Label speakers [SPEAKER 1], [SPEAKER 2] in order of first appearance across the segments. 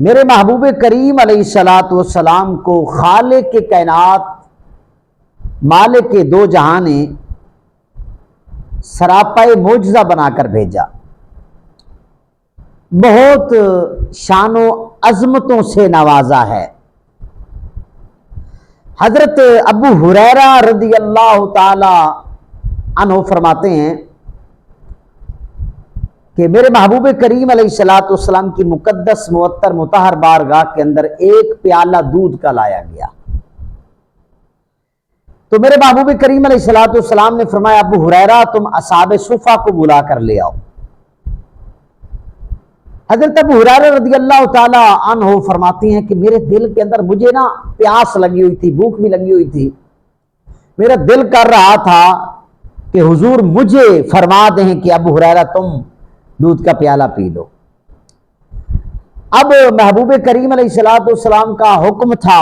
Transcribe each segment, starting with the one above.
[SPEAKER 1] میرے محبوب کریم علیہ الصلاۃ والسلام کو خالق کے کائنات مالک کے دو جہاں نے سراپائے معجزہ بنا کر بھیجا، بہت شان و عظمتوں سے نوازا ہے۔ حضرت ابو ہریرہ رضی اللہ تعالی عنہ فرماتے ہیں کہ میرے محبوب کریم علیہ الصلاۃ والسلام کی مقدس معطر مطہر بارگاہ کے اندر ایک پیالہ دودھ کا لایا گیا، تو میرے محبوب کریم علیہ الصلاۃ والسلام نے فرمایا ابو ہریرہ تم اصحاب صفہ کو بلا کر لے آؤ۔ حضرت ابو ہریرہ رضی اللہ تعالی عنہ فرماتی ہیں کہ میرے دل کے اندر مجھے نا پیاس لگی ہوئی تھی، بھوک بھی لگی ہوئی تھی، میرا دل کر رہا تھا کہ حضور مجھے فرما دیں کہ ابو ہریرہ تم دودھ کا پیالہ پی لو۔ اب محبوب کریم علیہ الصلوۃ والسلام کا حکم تھا،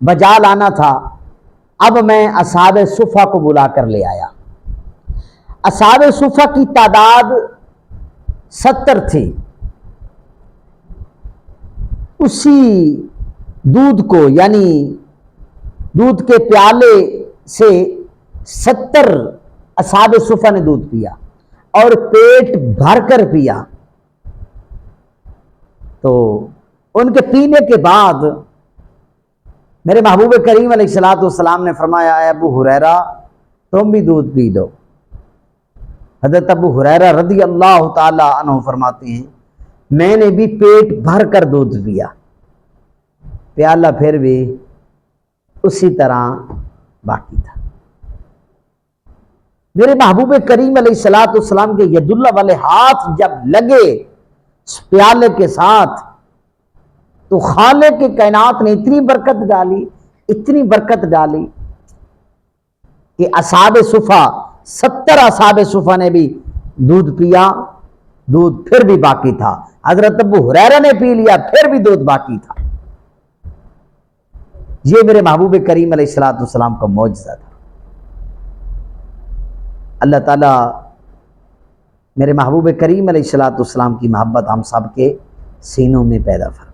[SPEAKER 1] بجا لانا تھا، اب میں اصحاب صفہ کو بلا کر لے آیا۔ اصحاب صفہ کی تعداد 70 تھی۔ اسی دودھ کو یعنی دودھ کے پیالے سے 70 اصحاب صفہ نے دودھ پیا اور پیٹ بھر کر پیا۔ تو ان کے پینے کے بعد میرے محبوب کریم علیہ الصلوۃ والسلام نے فرمایا اے ابو ہریرہ تم بھی دودھ پی لو۔ حضرت ابو ہریرہ رضی اللہ تعالی عنہ فرماتے ہیں میں نے بھی پیٹ بھر کر دودھ پیا، پیالہ پھر بھی اسی طرح باقی تھا۔ میرے محبوب کریم علیہ الصلوۃ والسلام کے ید اللہ والے ہاتھ جب لگے اس پیالے کے ساتھ تو خالق کے کائنات نے اتنی برکت ڈالی، اتنی برکت ڈالی کہ اصحاب صفہ 70 اصحاب صفہ نے بھی دودھ پیا، دودھ پھر بھی باقی تھا۔ حضرت ابو ہریرہ نے پی لیا، پھر بھی دودھ باقی تھا۔ یہ میرے محبوب کریم علیہ الصلوۃ والسلام کا معجزہ تھا۔ اللہ تعالیٰ میرے محبوب کریم علیہ الصلوۃ والسلام کی محبت ہم سب کے سینوں میں پیدا فرمائے۔